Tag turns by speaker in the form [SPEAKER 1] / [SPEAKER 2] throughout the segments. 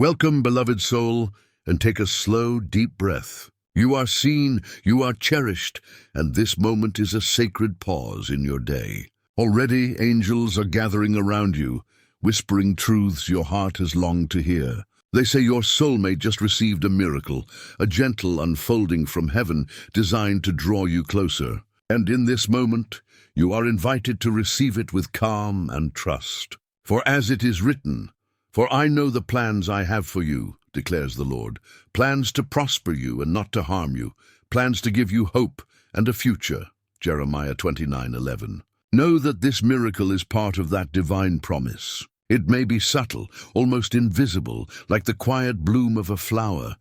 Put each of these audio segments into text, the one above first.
[SPEAKER 1] Welcome, beloved soul, and take a slow, deep breath. You are seen, you are cherished, and this moment is a sacred pause in your day. Already, angels are gathering around you, whispering truths your heart has longed to hear. They say your soulmate just received a miracle, a gentle unfolding from heaven designed to draw you closer. And in this moment, you are invited to receive it with calm and trust. For as it is written, "For I know the plans I have for you," declares the Lord, plans to prosper you and not to harm you, plans to give you hope and a future, Jeremiah 29:11. Know that this miracle is part of that divine promise. It may be subtle, almost invisible, like the quiet bloom of a flower,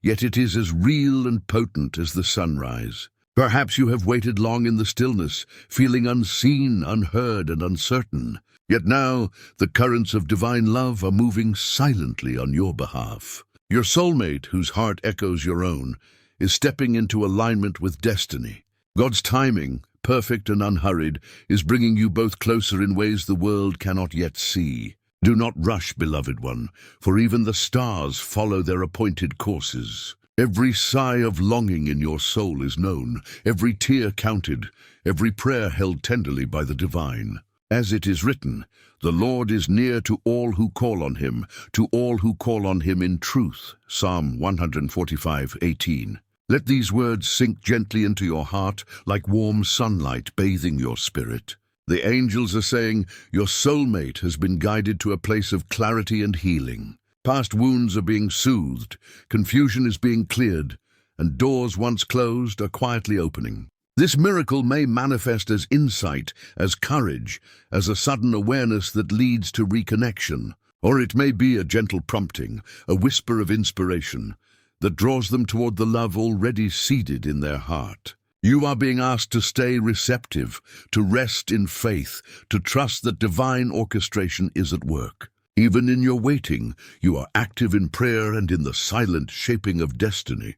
[SPEAKER 1] yet it is as real and potent as the sunrise. Perhaps you have waited long in the stillness, feeling unseen, unheard, and uncertain. Yet now, the currents of divine love are moving silently on your behalf. Your soulmate, whose heart echoes your own, is stepping into alignment with destiny. God's timing, perfect and unhurried, is bringing you both closer in ways the world cannot yet see. Do not rush, beloved one, for even the stars follow their appointed courses. Every sigh of longing in your soul is known, every tear counted, every prayer held tenderly by the divine. As it is written, "The Lord is near to all who call on him, to all who call on him in truth." Psalm 145:18. Let these words sink gently into your heart like warm sunlight bathing your spirit. The angels are saying your soulmate has been guided to a place of clarity and healing. Past wounds are being soothed, confusion is being cleared, and doors once closed are quietly opening. This miracle may manifest as insight, as courage, as a sudden awareness that leads to reconnection, or it may be a gentle prompting, a whisper of inspiration that draws them toward the love already seeded in their heart. You are being asked to stay receptive, to rest in faith, to trust that divine orchestration is at work. Even in your waiting, you are active in prayer and in the silent shaping of destiny.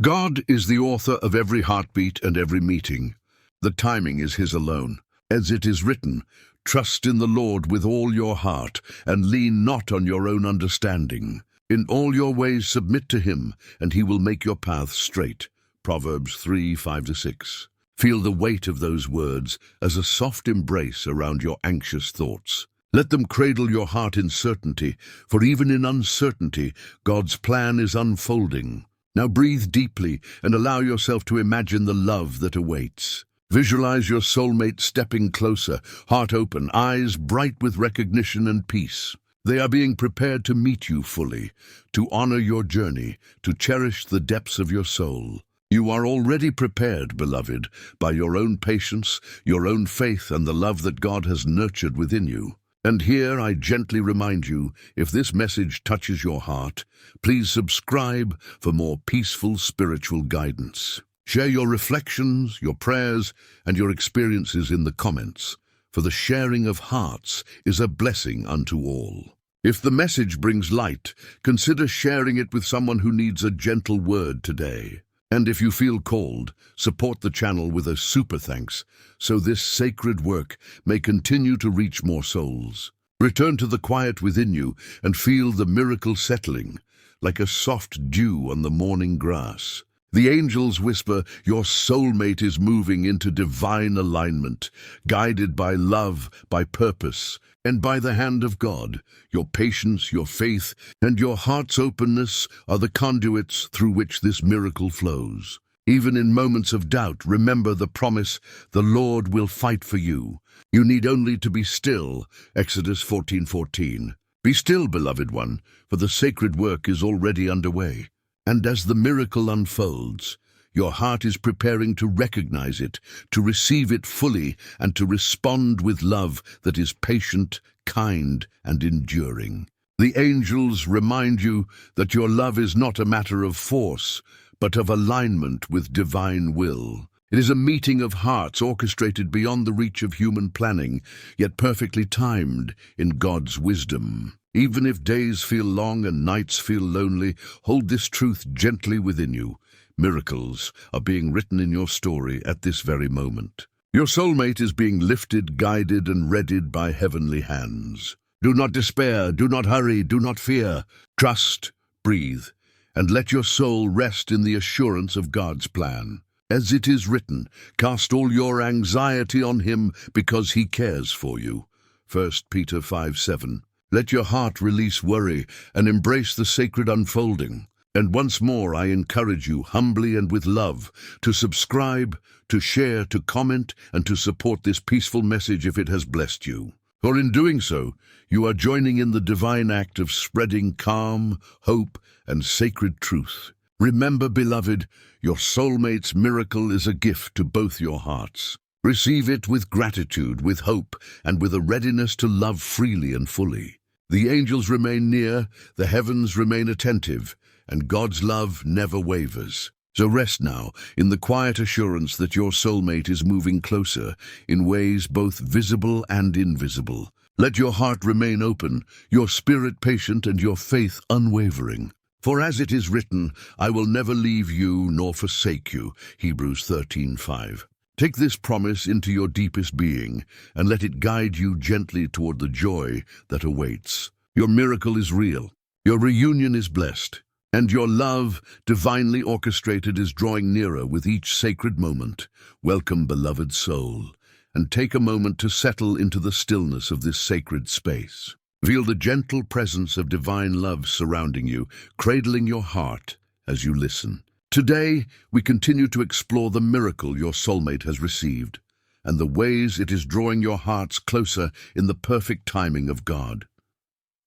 [SPEAKER 1] God is the author of every heartbeat and every meeting. The timing is His alone. As it is written, "Trust in the Lord with all your heart, and lean not on your own understanding. In all your ways submit to Him, and He will make your path straight." Proverbs 3:5-6. Feel the weight of those words as a soft embrace around your anxious thoughts. Let them cradle your heart in certainty, for even in uncertainty, God's plan is unfolding. Now breathe deeply and allow yourself to imagine the love that awaits. Visualize your soulmate stepping closer, heart open, eyes bright with recognition and peace. They are being prepared to meet you fully, to honor your journey, to cherish the depths of your soul. You are already prepared, beloved, by your own patience, your own faith, and the love that God has nurtured within you. And here I gently remind you, if this message touches your heart, please subscribe for more peaceful spiritual guidance. Share your reflections, your prayers, and your experiences in the comments, for the sharing of hearts is a blessing unto all. If the message brings light, consider sharing it with someone who needs a gentle word today. And if you feel called, support the channel with a super thanks, so this sacred work may continue to reach more souls. Return to the quiet within you and feel the miracle settling, like a soft dew on the morning grass. The angels whisper, your soulmate is moving into divine alignment, guided by love, by purpose, and by the hand of God. Your patience, your faith, and your heart's openness are the conduits through which this miracle flows. Even in moments of doubt, remember the promise, the Lord will fight for you. You need only to be still, Exodus 14:14. Be still, beloved one, for the sacred work is already underway. And as the miracle unfolds, your heart is preparing to recognize it, to receive it fully, and to respond with love that is patient, kind, and enduring. The angels remind you that your love is not a matter of force, but of alignment with divine will. It is a meeting of hearts orchestrated beyond the reach of human planning, yet perfectly timed in God's wisdom. Even if days feel long and nights feel lonely, hold this truth gently within you. Miracles are being written in your story at this very moment. Your soulmate is being lifted, guided, and readied by heavenly hands. Do not despair, do not hurry, do not fear. Trust, breathe, and let your soul rest in the assurance of God's plan. As it is written, cast all your anxiety on him because he cares for you. 1 Peter 5:7. Let your heart release worry and embrace the sacred unfolding. And once more I encourage you, humbly and with love, to subscribe, to share, to comment, and to support this peaceful message if it has blessed you. For in doing so, you are joining in the divine act of spreading calm, hope, and sacred truth. Remember, beloved, your soulmate's miracle is a gift to both your hearts. Receive it with gratitude, with hope, and with a readiness to love freely and fully. The angels remain near, the heavens remain attentive, and God's love never wavers. So rest now in the quiet assurance that your soulmate is moving closer in ways both visible and invisible. Let your heart remain open, your spirit patient, and your faith unwavering. For as it is written, I will never leave you nor forsake you. Hebrews 13:5. Take this promise into your deepest being and let it guide you gently toward the joy that awaits. Your miracle is real. Your reunion is blessed. And your love, divinely orchestrated, is drawing nearer with each sacred moment. Welcome, beloved soul, and take a moment to settle into the stillness of this sacred space. Feel the gentle presence of divine love surrounding you, cradling your heart as you listen. Today, we continue to explore the miracle your soulmate has received and the ways it is drawing your hearts closer in the perfect timing of God.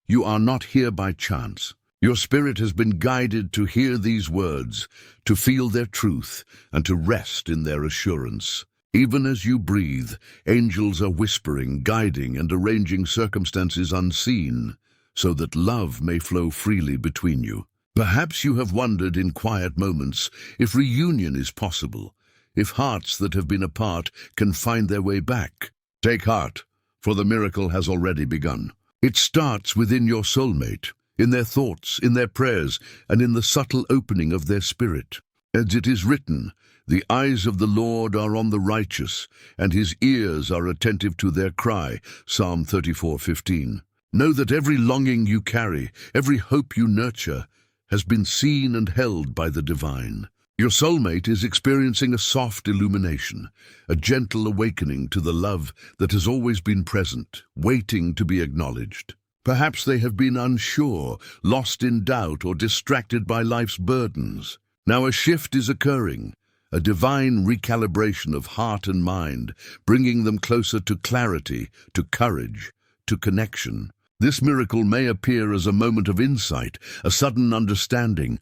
[SPEAKER 1] You are not here by chance. Your spirit has been guided to hear these words, to feel their truth, and to rest in their assurance. Even as you breathe, angels are whispering, guiding, and arranging circumstances unseen, so that love may flow freely between you. Perhaps you have wondered in quiet moments if reunion is possible, if hearts that have been apart can find their way back. Take heart, for the miracle has already begun. It starts within your soulmate, in their thoughts, in their prayers, and in the subtle opening of their spirit. As it is written, the eyes of the Lord are on the righteous, and his ears are attentive to their cry. Psalm 34:15. Know that every longing you carry, every hope you nurture, has been seen and held by the divine. Your soulmate is experiencing a soft illumination, a gentle awakening to the love that has always been present, waiting to be acknowledged. Perhaps they have been unsure, lost in doubt, or distracted by life's burdens. Now a shift is occurring, a divine recalibration of heart and mind, bringing them closer to clarity, to courage, to connection. This miracle may appear as a moment of insight, a sudden understanding,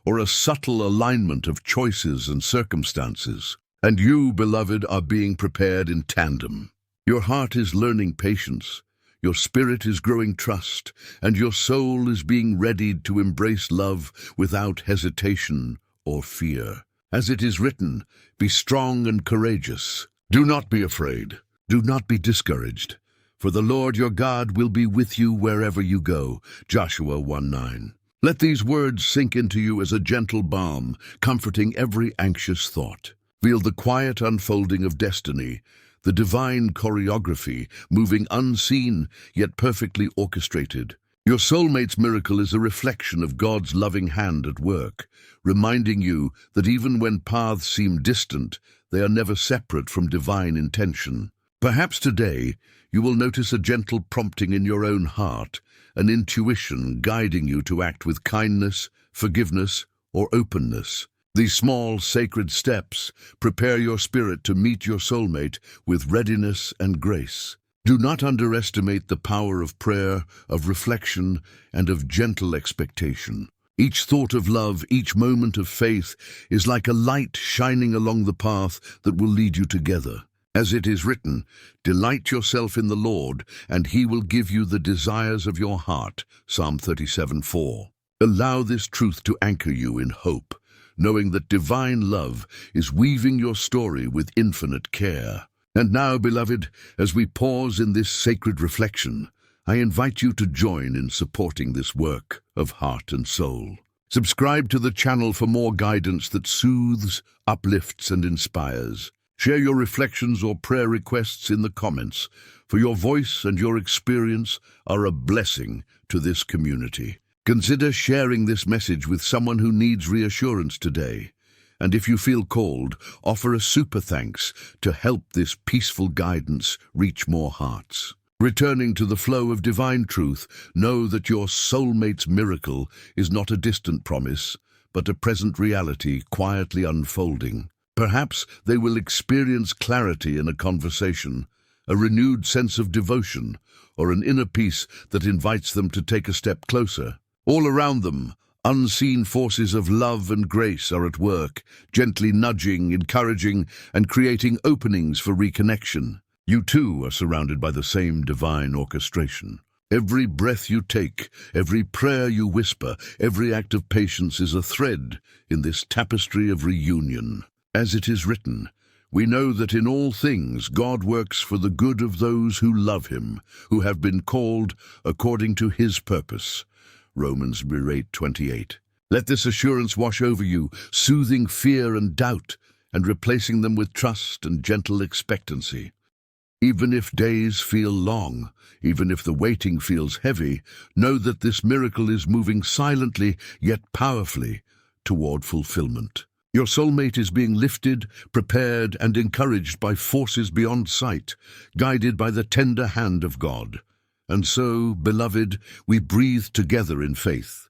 [SPEAKER 1] or a subtle alignment of choices and circumstances. And you, beloved, are being prepared in tandem. Your heart is learning patience. Your spirit is growing trust, and your soul is being readied to embrace love without hesitation or fear. As it is written, be strong and courageous. Do not be afraid. Do not be discouraged. For the Lord your God will be with you wherever you go. Joshua 1:9. Let these words sink into you as a gentle balm, comforting every anxious thought. Feel the quiet unfolding of destiny, the divine choreography, moving unseen yet perfectly orchestrated. Your soulmate's miracle is a reflection of God's loving hand at work, reminding you that even when paths seem distant, they are never separate from divine intention. Perhaps today you will notice a gentle prompting in your own heart, an intuition guiding you to act with kindness, forgiveness, or openness. These small, sacred steps prepare your spirit to meet your soulmate with readiness and grace. Do not underestimate the power of prayer, of reflection, and of gentle expectation. Each thought of love, each moment of faith is like a light shining along the path that will lead you together. As it is written, delight yourself in the Lord, and he will give you the desires of your heart. Psalm 37:4. Allow this truth to anchor you in hope, knowing that divine love is weaving your story with infinite care. And now, beloved, as we pause in this sacred reflection, I invite you to join in supporting this work of heart and soul. Subscribe to the channel for more guidance that soothes, uplifts, and inspires. Share your reflections or prayer requests in the comments, for your voice and your experience are a blessing to this community. Consider sharing this message with someone who needs reassurance today. And if you feel called, offer a super thanks to help this peaceful guidance reach more hearts. Returning to the flow of divine truth, know that your soulmate's miracle is not a distant promise, but a present reality quietly unfolding. Perhaps they will experience clarity in a conversation, a renewed sense of devotion, or an inner peace that invites them to take a step closer. All around them, unseen forces of love and grace are at work, gently nudging, encouraging, and creating openings for reconnection. You too are surrounded by the same divine orchestration. Every breath you take, every prayer you whisper, every act of patience is a thread in this tapestry of reunion. As it is written, we know that in all things God works for the good of those who love him, who have been called according to his purpose. Romans 8:28. Let this assurance wash over you, soothing fear and doubt, and replacing them with trust and gentle expectancy. Even if days feel long, even if the waiting feels heavy, know that this miracle is moving silently yet powerfully toward fulfillment. Your soulmate is being lifted, prepared, and encouraged by forces beyond sight, guided by the tender hand of God. And so, beloved, we breathe together in faith,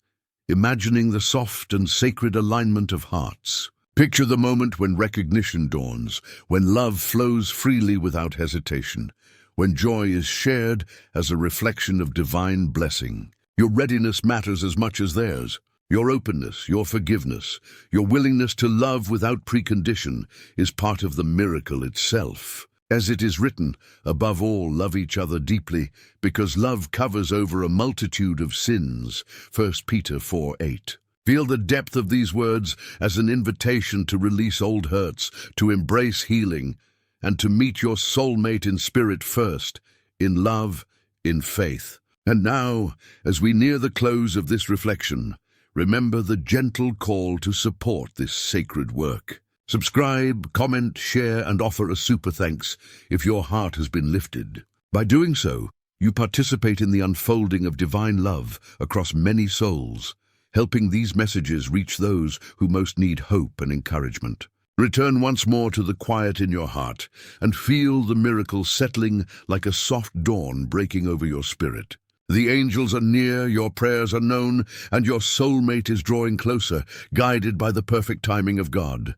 [SPEAKER 1] imagining the soft and sacred alignment of hearts. Picture the moment when recognition dawns, when love flows freely without hesitation, when joy is shared as a reflection of divine blessing. Your readiness matters as much as theirs. Your openness, your forgiveness, your willingness to love without precondition is part of the miracle itself. As it is written, above all, love each other deeply, because love covers over a multitude of sins. 1 Peter 4:8. Feel the depth of these words as an invitation to release old hurts, to embrace healing, and to meet your soulmate in spirit first, in love, in faith. And now, as we near the close of this reflection, remember the gentle call to support this sacred work. Subscribe, comment, share, and offer a super thanks if your heart has been lifted. By doing so, you participate in the unfolding of divine love across many souls, helping these messages reach those who most need hope and encouragement. Return once more to the quiet in your heart and feel the miracle settling like a soft dawn breaking over your spirit. The angels are near, your prayers are known, and your soulmate is drawing closer, guided by the perfect timing of God.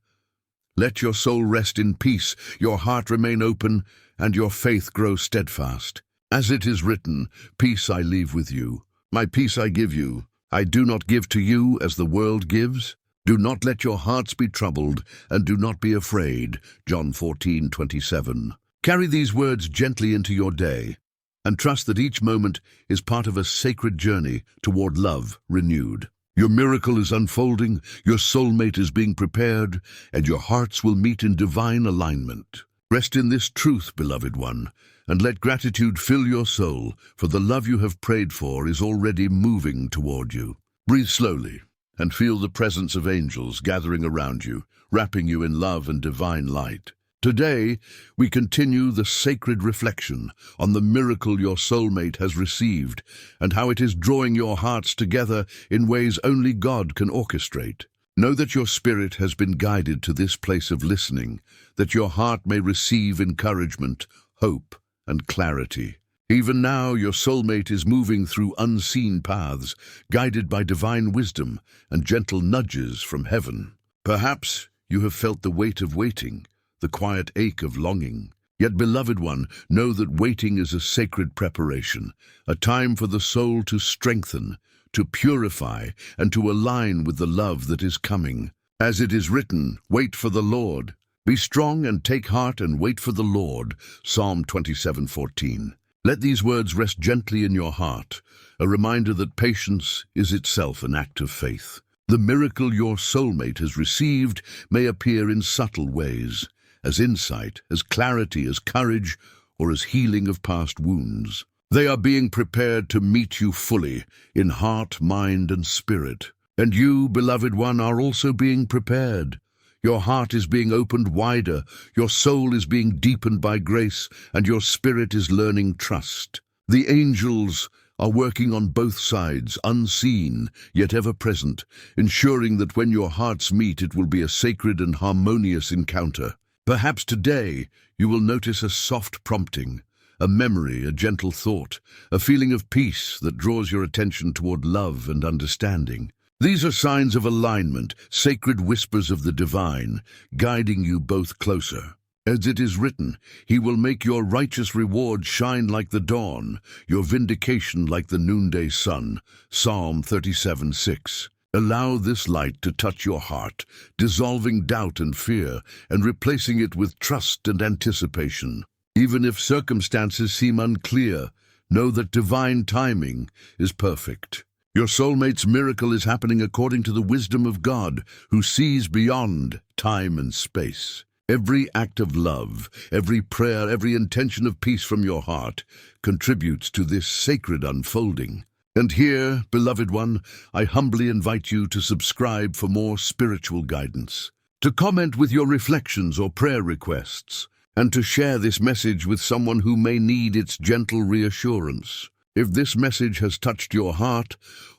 [SPEAKER 1] Let your soul rest in peace, your heart remain open, and your faith grow steadfast. As it is written, peace I leave with you, my peace I give you. I do not give to you as the world gives. Do not let your hearts be troubled, and do not be afraid. John 14:27. Carry these words gently into your day, and trust that each moment is part of a sacred journey toward love renewed. Your miracle is unfolding, your soulmate is being prepared, and your hearts will meet in divine alignment. Rest in this truth, beloved one, and let gratitude fill your soul, for the love you have prayed for is already moving toward you. Breathe slowly and feel the presence of angels gathering around you, wrapping you in love and divine light. Today, we continue the sacred reflection on the miracle your soulmate has received and how it is drawing your hearts together in ways only God can orchestrate. Know that your spirit has been guided to this place of listening, that your heart may receive encouragement, hope, and clarity. Even now, your soulmate is moving through unseen paths, guided by divine wisdom and gentle nudges from heaven. Perhaps you have felt the weight of waiting, the quiet ache of longing. Yet, beloved one, know that waiting is a sacred preparation, a time for the soul to strengthen, to purify, and to align with the love that is coming. As it is written, wait for the Lord. Be strong and take heart and wait for the Lord. Psalm 27:14. Let these words rest gently in your heart, a reminder that patience is itself an act of faith. The miracle your soulmate has received may appear in subtle ways, as insight, as clarity, as courage, or as healing of past wounds. They are being prepared to meet you fully, in heart, mind, and spirit. And you, beloved one, are also being prepared. Your heart is being opened wider, your soul is being deepened by grace, and your spirit is learning trust. The angels are working on both sides, unseen, yet ever present, ensuring that when your hearts meet, it will be a sacred and harmonious encounter. Perhaps today you will notice a soft prompting, a memory, a gentle thought, a feeling of peace that draws your attention toward love and understanding. These are signs of alignment, sacred whispers of the divine, guiding you both closer. As it is written, he will make your righteous reward shine like the dawn, your vindication like the noonday sun. Psalm 37:6. Allow this light to touch your heart, dissolving doubt and fear, and replacing it with trust and anticipation. Even if circumstances seem unclear, know that divine timing is perfect. Your soulmate's miracle is happening according to the wisdom of God, who sees beyond time and space. Every act of love, every prayer, every intention of peace from your heart contributes to this sacred unfolding. And here, beloved one, I humbly invite you to subscribe for more spiritual guidance, to comment with your reflections or prayer requests, and to share this message with someone who may need its gentle reassurance. If this message has touched your heart,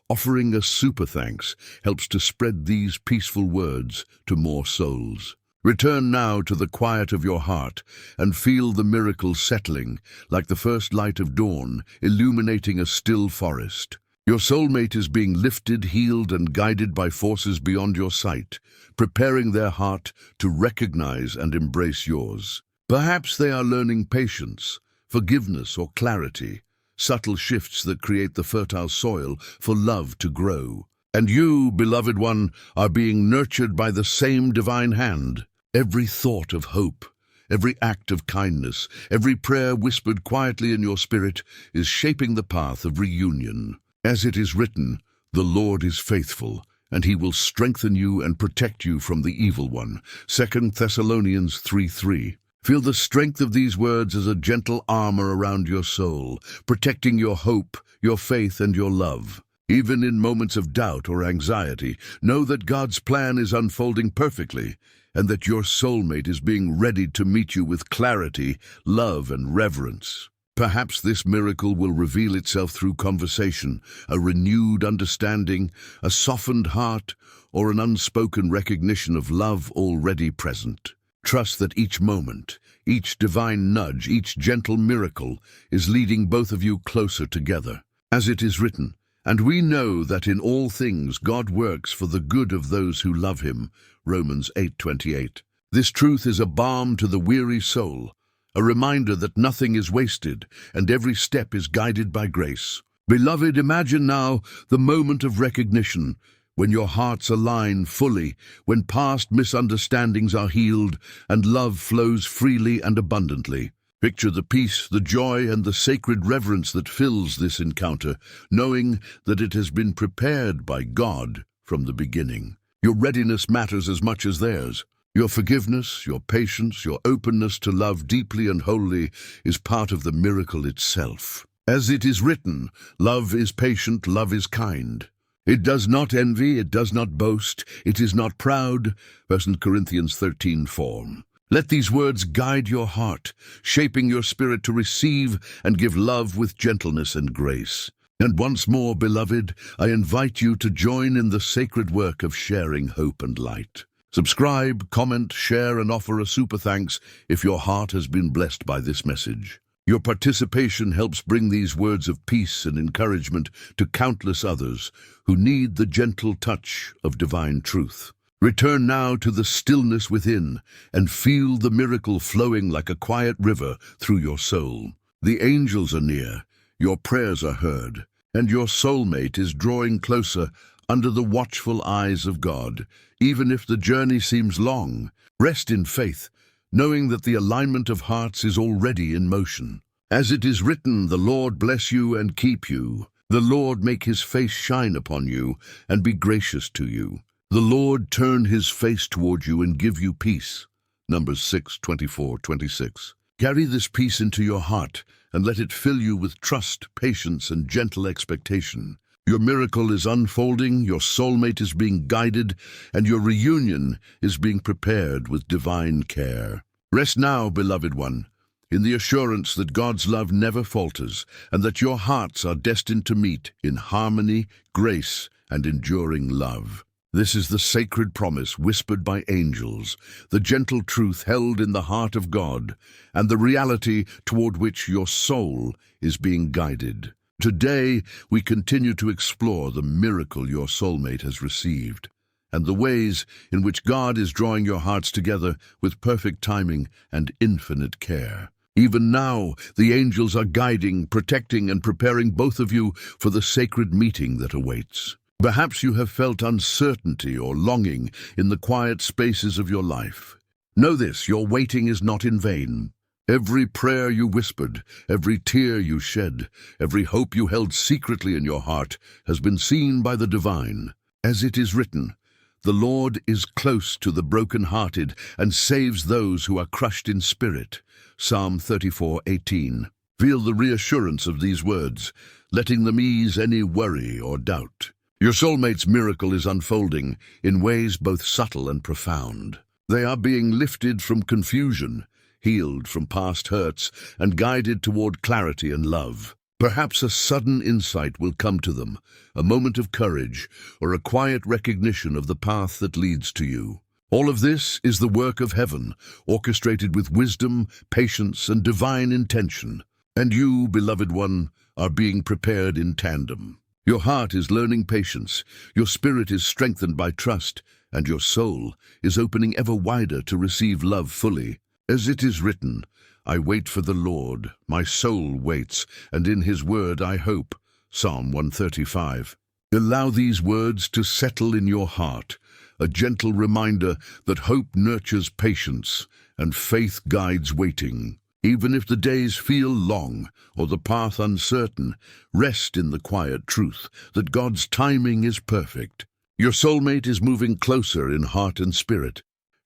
[SPEAKER 1] offering a super thanks helps to spread these peaceful words to more souls. Return now to the quiet of your heart and feel the miracle settling like the first light of dawn, illuminating a still forest. Your soulmate is being lifted, healed, and guided by forces beyond your sight, preparing their heart to recognize and embrace yours. Perhaps they are learning patience, forgiveness, or clarity, subtle shifts that create the fertile soil for love to grow. And you, beloved one, are being nurtured by the same divine hand. Every thought of hope, every act of kindness, every prayer whispered quietly in your spirit is shaping the path of reunion. As it is written, the Lord is faithful, and he will strengthen you and protect you from the evil one. 2 Thessalonians 3:3. Feel the strength of these words as a gentle armor around your soul, protecting your hope, your faith, and your love. Even in moments of doubt or anxiety, know that God's plan is unfolding perfectly, and that your soulmate is being readied to meet you with clarity, love, and reverence. Perhaps this miracle will reveal itself through conversation, a renewed understanding, a softened heart, or an unspoken recognition of love already present. Trust that each moment, each divine nudge, each gentle miracle is leading both of you closer together. As it is written, and we know that in all things God works for the good of those who love him. Romans 8:28. This truth is a balm to the weary soul, a reminder that nothing is wasted and every step is guided by grace. Beloved, imagine now the moment of recognition, when your hearts align fully, when past misunderstandings are healed and love flows freely and abundantly. Picture the peace, the joy, and the sacred reverence that fills this encounter, knowing that it has been prepared by God from the beginning. Your readiness matters as much as theirs. Your forgiveness, your patience, your openness to love deeply and wholly is part of the miracle itself. As it is written, love is patient, love is kind. It does not envy, it does not boast, it is not proud. 1 Corinthians 13:4. Let these words guide your heart, shaping your spirit to receive and give love with gentleness and grace. And once more, beloved, I invite you to join in the sacred work of sharing hope and light. Subscribe, comment, share, and offer a super thanks if your heart has been blessed by this message. Your participation helps bring these words of peace and encouragement to countless others who need the gentle touch of divine truth. Return now to the stillness within and feel the miracle flowing like a quiet river through your soul. The angels are near, your prayers are heard, and your soulmate is drawing closer under the watchful eyes of God. Even if the journey seems long, rest in faith, knowing that the alignment of hearts is already in motion. As it is written, the Lord bless you and keep you. The Lord make his face shine upon you and be gracious to you. The Lord turn his face toward you and give you peace. Numbers 6:24-26. Carry this peace into your heart and let it fill you with trust, patience, and gentle expectation. Your miracle is unfolding, your soulmate is being guided, and your reunion is being prepared with divine care. Rest now, beloved one, in the assurance that God's love never falters, and that your hearts are destined to meet in harmony, grace, and enduring love. This is the sacred promise whispered by angels, the gentle truth held in the heart of God, and the reality toward which your soul is being guided. Today, we continue to explore the miracle your soulmate has received, and the ways in which God is drawing your hearts together with perfect timing and infinite care. Even now, the angels are guiding, protecting, and preparing both of you for the sacred meeting that awaits. Perhaps you have felt uncertainty or longing in the quiet spaces of your life. Know this, your waiting is not in vain. Every prayer you whispered, every tear you shed, every hope you held secretly in your heart has been seen by the divine. As it is written, "The Lord is close to the brokenhearted and saves those who are crushed in spirit." Psalm 34:18. Feel the reassurance of these words, letting them ease any worry or doubt. Your soulmate's miracle is unfolding in ways both subtle and profound. They are being lifted from confusion, healed from past hurts, and guided toward clarity and love. Perhaps a sudden insight will come to them, a moment of courage, or a quiet recognition of the path that leads to you. All of this is the work of heaven, orchestrated with wisdom, patience, and divine intention. And you, beloved one, are being prepared in tandem. Your heart is learning patience, your spirit is strengthened by trust, and your soul is opening ever wider to receive love fully. As it is written, "I wait for the Lord, my soul waits, and in his word I hope." Psalm 135. Allow these words to settle in your heart, a gentle reminder that hope nurtures patience and faith guides waiting. Even if the days feel long or the path uncertain, rest in the quiet truth that God's timing is perfect. Your soulmate is moving closer in heart and spirit,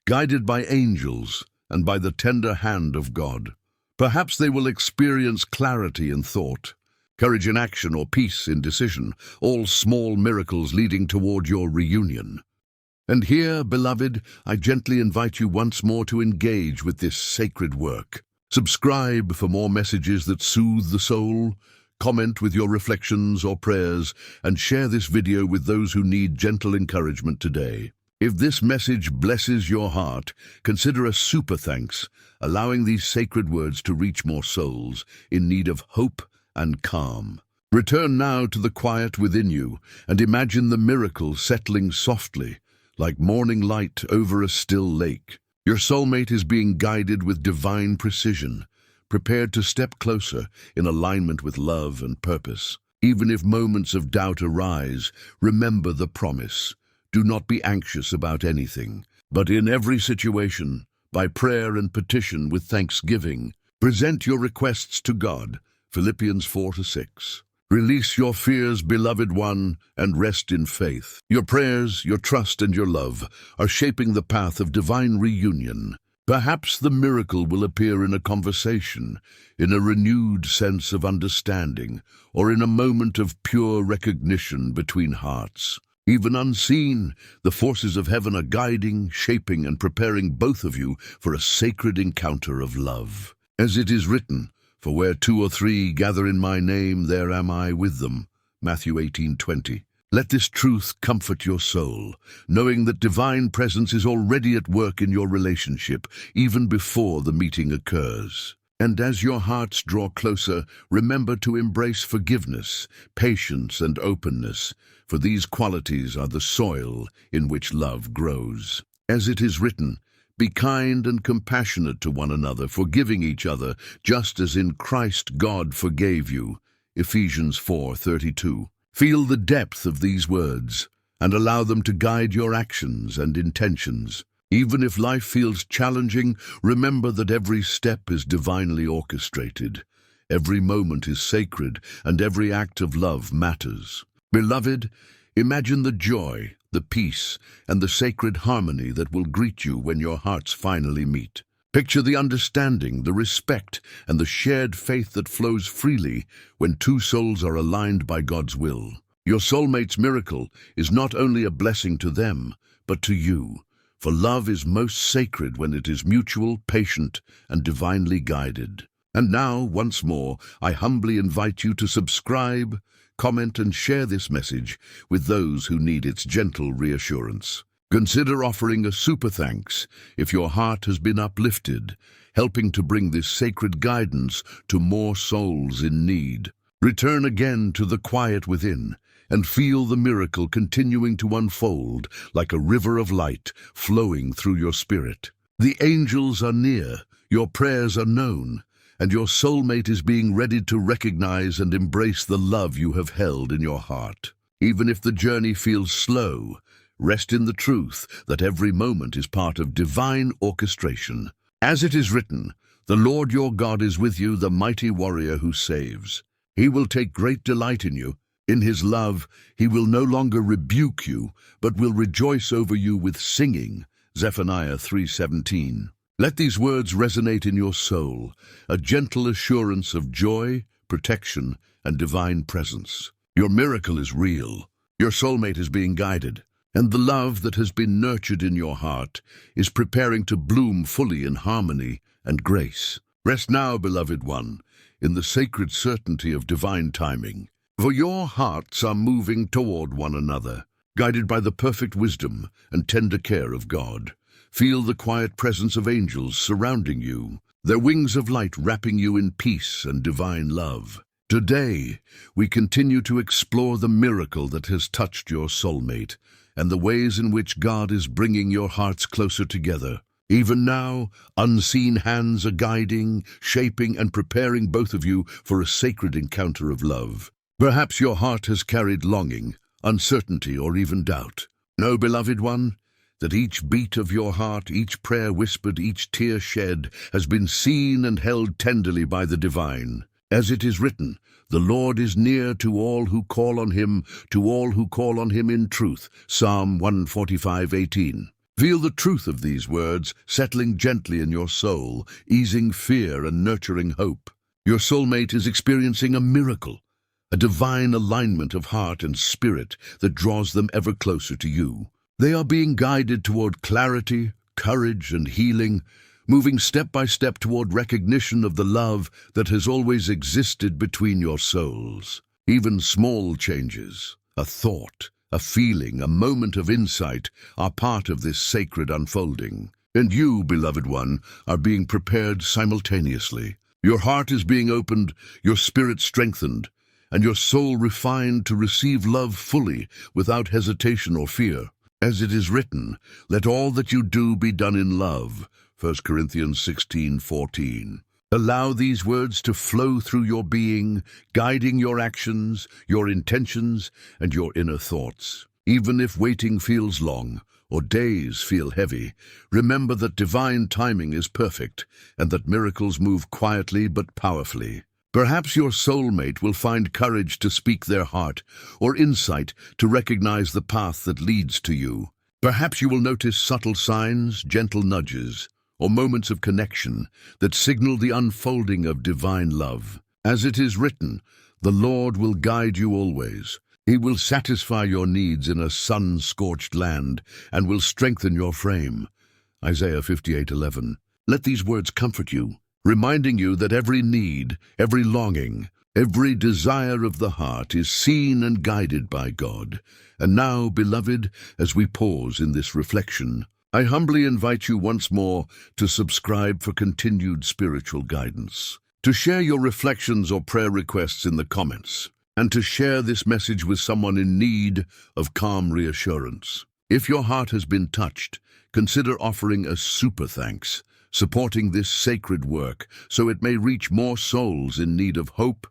[SPEAKER 1] guided by angels and by the tender hand of God. Perhaps they will experience clarity in thought, courage in action, or peace in decision, all small miracles leading toward your reunion. And here, beloved, I gently invite you once more to engage with this sacred work. Subscribe for more messages that soothe the soul, comment with your reflections or prayers, and share this video with those who need gentle encouragement today. If this message blesses your heart, consider a super thanks, allowing these sacred words to reach more souls in need of hope and calm. Return now to the quiet within you and imagine the miracle settling softly, like morning light over a still lake. Your soulmate is being guided with divine precision, prepared to step closer in alignment with love and purpose. Even if moments of doubt arise, remember the promise. Do not be anxious about anything, but in every situation, by prayer and petition with thanksgiving, present your requests to God. Philippians 4-6. Release your fears, beloved one, and rest in faith. Your prayers, your trust, and your love are shaping the path of divine reunion. Perhaps the miracle will appear in a conversation, in a renewed sense of understanding, or in a moment of pure recognition between hearts. Even unseen, the forces of heaven are guiding, shaping, and preparing both of you for a sacred encounter of love. As it is written, "For where 2 or 3 gather in my name, there am I with them." Matthew 18:20. Let this truth comfort your soul, knowing that divine presence is already at work in your relationship, even before the meeting occurs. And as your hearts draw closer, remember to embrace forgiveness, patience, and openness, for these qualities are the soil in which love grows. As it is written, "Be kind and compassionate to one another, forgiving each other, just as in Christ God forgave you." Ephesians 4:32. Feel the depth of these words and allow them to guide your actions and intentions. Even if life feels challenging, remember that every step is divinely orchestrated. Every moment is sacred, and every act of love matters. Beloved, imagine the joy, the peace, and the sacred harmony that will greet you when your hearts finally meet. Picture the understanding, the respect, and the shared faith that flows freely when two souls are aligned by God's will. Your soulmate's miracle is not only a blessing to them, but to you. For love is most sacred when it is mutual, patient, and divinely guided. And now, once more, I humbly invite you to subscribe, comment, and share this message with those who need its gentle reassurance. Consider offering a super thanks if your heart has been uplifted, helping to bring this sacred guidance to more souls in need. Return again to the quiet within and feel the miracle continuing to unfold like a river of light flowing through your spirit. The angels are near, your prayers are known, and your soulmate is being ready to recognize and embrace the love you have held in your heart. Even if the journey feels slow, rest in the truth that every moment is part of divine orchestration. As it is written, "The Lord your God is with you, the mighty warrior who saves." He will take great delight in you. In his love, he will no longer rebuke you, but will rejoice over you with singing. Zephaniah 3:17. Let these words resonate in your soul, a gentle assurance of joy, protection, and divine presence. Your miracle is real. Your soulmate is being guided, and the love that has been nurtured in your heart is preparing to bloom fully in harmony and grace. Rest now, beloved one, in the sacred certainty of divine timing. For your hearts are moving toward one another, guided by the perfect wisdom and tender care of God. Feel the quiet presence of angels surrounding you, their wings of light wrapping you in peace and divine love. Today, we continue to explore the miracle that has touched your soulmate and the ways in which God is bringing your hearts closer together. Even now, unseen hands are guiding, shaping, and preparing both of you for a sacred encounter of love. Perhaps your heart has carried longing, uncertainty, or even doubt. Know, beloved one, that each beat of your heart, each prayer whispered, each tear shed, has been seen and held tenderly by the divine. As it is written, "The Lord is near to all who call on him, to all who call on him in truth." Psalm 145:18. Feel the truth of these words settling gently in your soul, easing fear and nurturing hope. Your soulmate is experiencing a miracle, a divine alignment of heart and spirit that draws them ever closer to you. They are being guided toward clarity, courage, and healing, moving step by step toward recognition of the love that has always existed between your souls. Even small changes, a thought, a feeling, a moment of insight, are part of this sacred unfolding. And you, beloved one, are being prepared simultaneously. Your heart is being opened, your spirit strengthened, and your soul refined to receive love fully, without hesitation or fear. As it is written, "Let all that you do be done in love." 1 Corinthians 16:14. Allow these words to flow through your being, guiding your actions, your intentions, and your inner thoughts. Even if waiting feels long, or days feel heavy, remember that divine timing is perfect, and that miracles move quietly but powerfully. Perhaps your soulmate will find courage to speak their heart, or insight to recognize the path that leads to you. Perhaps you will notice subtle signs, gentle nudges, or moments of connection that signal the unfolding of divine love. As it is written, "The Lord will guide you always. He will satisfy your needs in a sun-scorched land and will strengthen your frame." Isaiah 58:11. Let these words comfort you, reminding you that every need, every longing, every desire of the heart is seen and guided by God. And now, beloved, as we pause in this reflection, I humbly invite you once more to subscribe for continued spiritual guidance, to share your reflections or prayer requests in the comments, and to share this message with someone in need of calm reassurance. If your heart has been touched, consider offering a super thanks, supporting this sacred work so it may reach more souls in need of hope,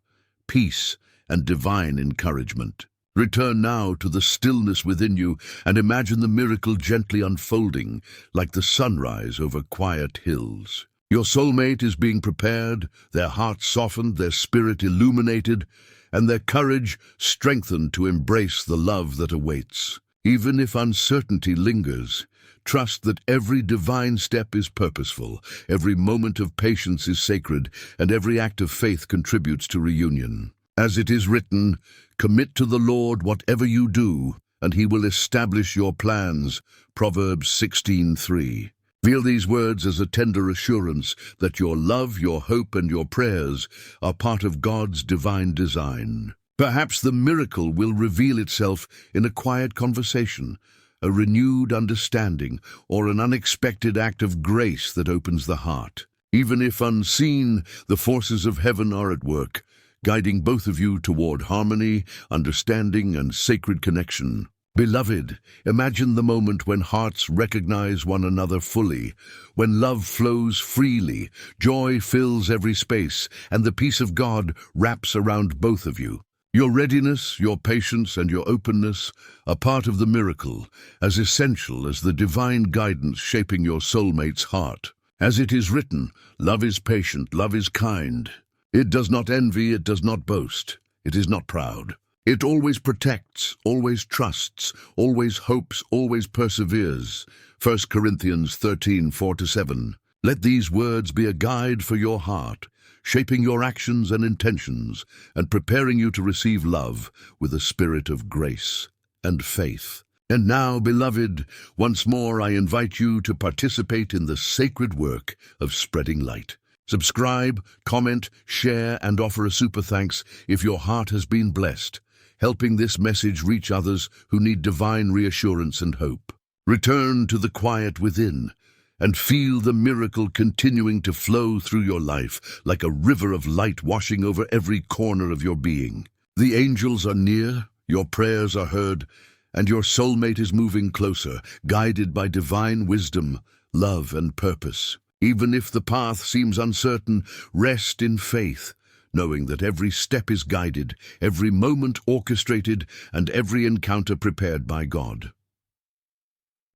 [SPEAKER 1] peace, and divine encouragement. Return now to the stillness within you and imagine the miracle gently unfolding like the sunrise over quiet hills. Your soulmate is being prepared, their hearts softened, their spirit illuminated, and their courage strengthened to embrace the love that awaits. Even if uncertainty lingers, trust that every divine step is purposeful, every moment of patience is sacred, and every act of faith contributes to reunion. As it is written, commit to the Lord whatever you do, and he will establish your plans. Proverbs 16:3. Feel these words as a tender assurance that your love, your hope, and your prayers are part of God's divine design. Perhaps the miracle will reveal itself in a quiet conversation, a renewed understanding, or an unexpected act of grace that opens the heart. Even if unseen, the forces of heaven are at work, guiding both of you toward harmony, understanding, and sacred connection. Beloved, imagine the moment when hearts recognize one another fully, when love flows freely, joy fills every space, and the peace of God wraps around both of you. Your readiness, your patience, and your openness are part of the miracle, as essential as the divine guidance shaping your soulmate's heart. As it is written, love is patient, love is kind. It does not envy, it does not boast, it is not proud. It always protects, always trusts, always hopes, always perseveres. 1 Corinthians 13:4-7. Let these words be a guide for your heart, shaping your actions and intentions, and preparing you to receive love with a spirit of grace and faith. And now, beloved, once more I invite you to participate in the sacred work of spreading light. Subscribe, comment, share, and offer a super thanks if your heart has been blessed, helping this message reach others who need divine reassurance and hope. Return to the quiet within and feel the miracle continuing to flow through your life like a river of light washing over every corner of your being. The angels are near, your prayers are heard, and your soulmate is moving closer, guided by divine wisdom, love, and purpose. Even if the path seems uncertain, rest in faith, knowing that every step is guided, every moment orchestrated, and every encounter prepared by God.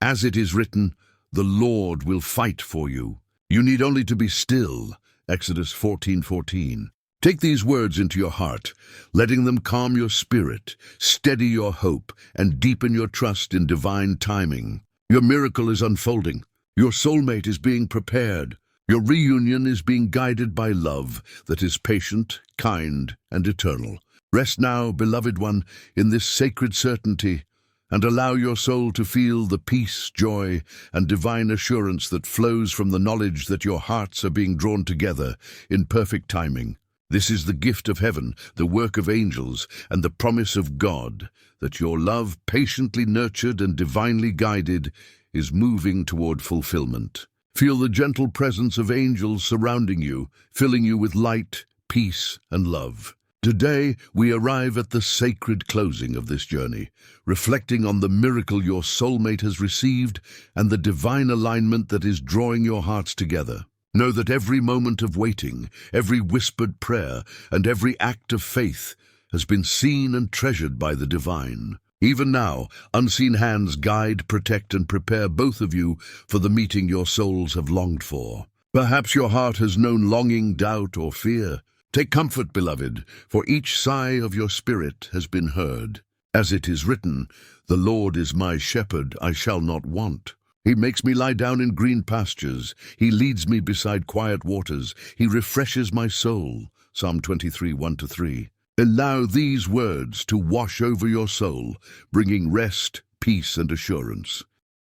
[SPEAKER 1] As it is written, the Lord will fight for you. You need only to be still. Exodus 14:14. Take these words into your heart, letting them calm your spirit, steady your hope, and deepen your trust in divine timing. Your miracle is unfolding. Your soulmate is being prepared. Your reunion is being guided by love that is patient, kind, and eternal. Rest now, beloved one, in this sacred certainty, and allow your soul to feel the peace, joy, and divine assurance that flows from the knowledge that your hearts are being drawn together in perfect timing. This is the gift of heaven, the work of angels, and the promise of God that your love, patiently nurtured and divinely guided, is moving toward fulfillment. Feel the gentle presence of angels surrounding you, filling you with light, peace, and love. Today, we arrive at the sacred closing of this journey, reflecting on the miracle your soulmate has received and the divine alignment that is drawing your hearts together. Know that every moment of waiting, every whispered prayer, and every act of faith has been seen and treasured by the divine. Even now, unseen hands guide, protect, and prepare both of you for the meeting your souls have longed for. Perhaps your heart has known longing, doubt, or fear. Take comfort, beloved, for each sigh of your spirit has been heard. As it is written, the Lord is my shepherd, I shall not want. He makes me lie down in green pastures. He leads me beside quiet waters. He refreshes my soul. Psalm 23:1-3. Allow these words to wash over your soul, bringing rest, peace, and assurance.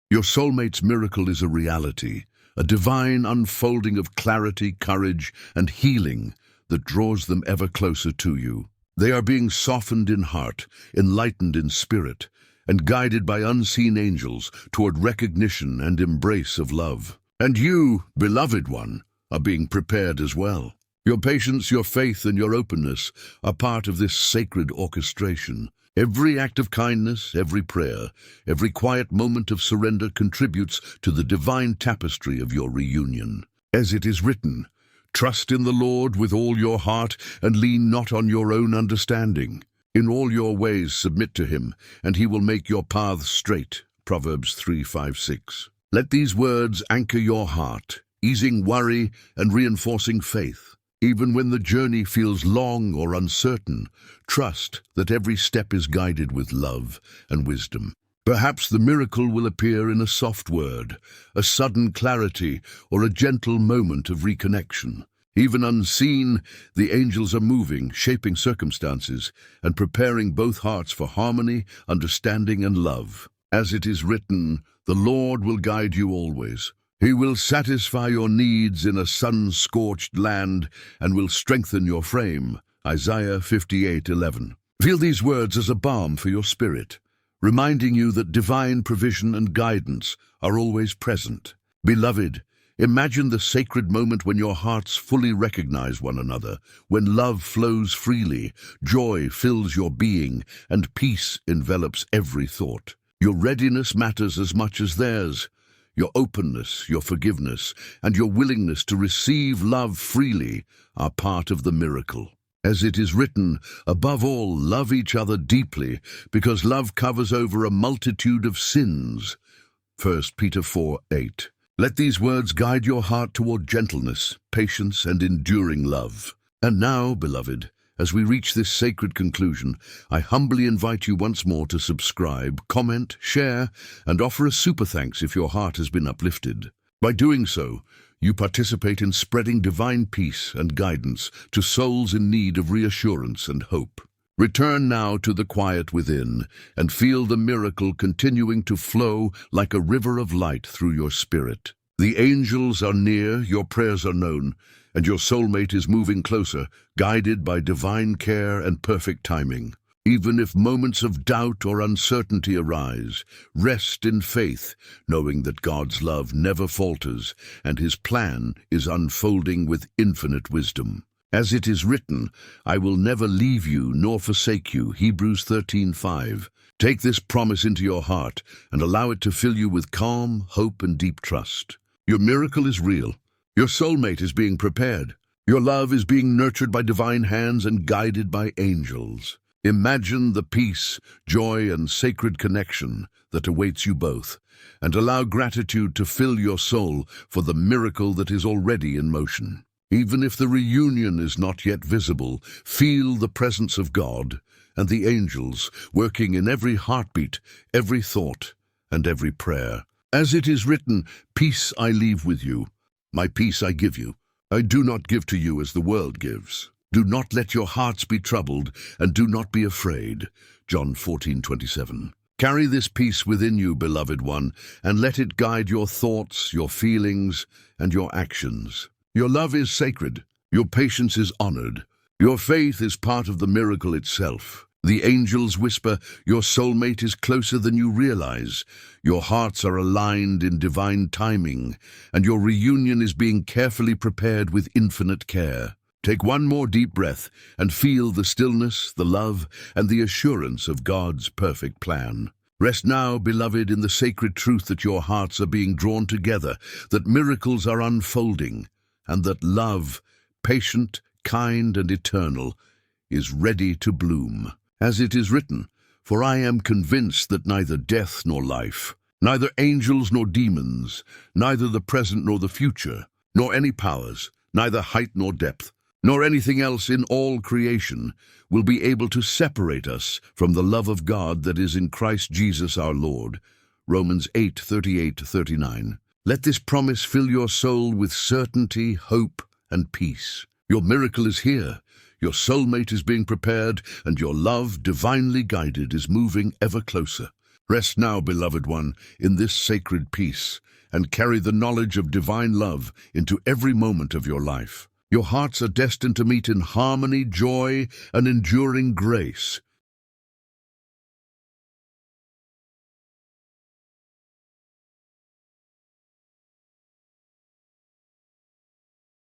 [SPEAKER 1] Your soulmate's miracle is a reality, a divine unfolding of clarity, courage, and healing that draws them ever closer to you. They are being softened in heart, enlightened in spirit, and guided by unseen angels toward recognition and embrace of love. And you, beloved one, are being prepared as well. Your patience, your faith, and your openness are part of this sacred orchestration. Every act of kindness, every prayer, every quiet moment of surrender contributes to the divine tapestry of your reunion. As it is written, trust in the Lord with all your heart and lean not on your own understanding. In all your ways submit to him, and he will make your paths straight. Proverbs 3:5-6. Let these words anchor your heart, easing worry and reinforcing faith. Even when the journey feels long or uncertain, trust that every step is guided with love and wisdom. Perhaps the miracle will appear in a soft word, a sudden clarity, or a gentle moment of reconnection. Even unseen, the angels are moving, shaping circumstances, and preparing both hearts for harmony, understanding, and love. As it is written, the Lord will guide you always. He will satisfy your needs in a sun-scorched land and will strengthen your frame. Isaiah 58:11. Feel these words as a balm for your spirit, reminding you that divine provision and guidance are always present. Beloved, imagine the sacred moment when your hearts fully recognize one another, when love flows freely, joy fills your being, and peace envelops every thought. Your readiness matters as much as theirs. Your openness, your forgiveness, and your willingness to receive love freely are part of the miracle. As it is written, above all, love each other deeply, because love covers over a multitude of sins. 1 Peter 4:8. Let these words guide your heart toward gentleness, patience, and enduring love. And now, beloved, as we reach this sacred conclusion, I humbly invite you once more to subscribe, comment, share, and offer a super thanks if your heart has been uplifted. By doing so, you participate in spreading divine peace and guidance to souls in need of reassurance and hope. Return now to the quiet within and feel the miracle continuing to flow like a river of light through your spirit. The angels are near, your prayers are known, and your soulmate is moving closer, guided by divine care and perfect timing. Even if moments of doubt or uncertainty arise, rest in faith, knowing that God's love never falters and His plan is unfolding with infinite wisdom. As it is written, I will never leave you nor forsake you, Hebrews 13:5. Take this promise into your heart and allow it to fill you with calm, hope, and deep trust. Your miracle is real. Your soulmate is being prepared. Your love is being nurtured by divine hands and guided by angels. Imagine the peace, joy, and sacred connection that awaits you both, and allow gratitude to fill your soul for the miracle that is already in motion. Even if the reunion is not yet visible, feel the presence of God and the angels working in every heartbeat, every thought, and every prayer. As it is written, peace I leave with you, my peace I give you. I do not give to you as the world gives. Do not let your hearts be troubled, and do not be afraid. John 14:27. Carry this peace within you, beloved one, and let it guide your thoughts, your feelings, and your actions. Your love is sacred. Your patience is honored. Your faith is part of the miracle itself. The angels whisper, your soulmate is closer than you realize. Your hearts are aligned in divine timing, and your reunion is being carefully prepared with infinite care. Take one more deep breath and feel the stillness, the love, and the assurance of God's perfect plan. Rest now, beloved, in the sacred truth that your hearts are being drawn together, that miracles are unfolding, and that love, patient, kind, and eternal, is ready to bloom. As it is written, for I am convinced that neither death nor life, neither angels nor demons, neither the present nor the future, nor any powers, neither height nor depth, nor anything else in all creation will be able to separate us from the love of God that is in Christ Jesus our Lord. Romans 8:38-39. Let this promise fill your soul with certainty, hope, and peace. Your miracle is here. Your soulmate is being prepared, and your love, divinely guided, is moving ever closer. Rest now, beloved one, in this sacred peace, and carry the knowledge of divine love into every moment of your life. Your hearts are destined to meet in harmony, joy, and enduring grace.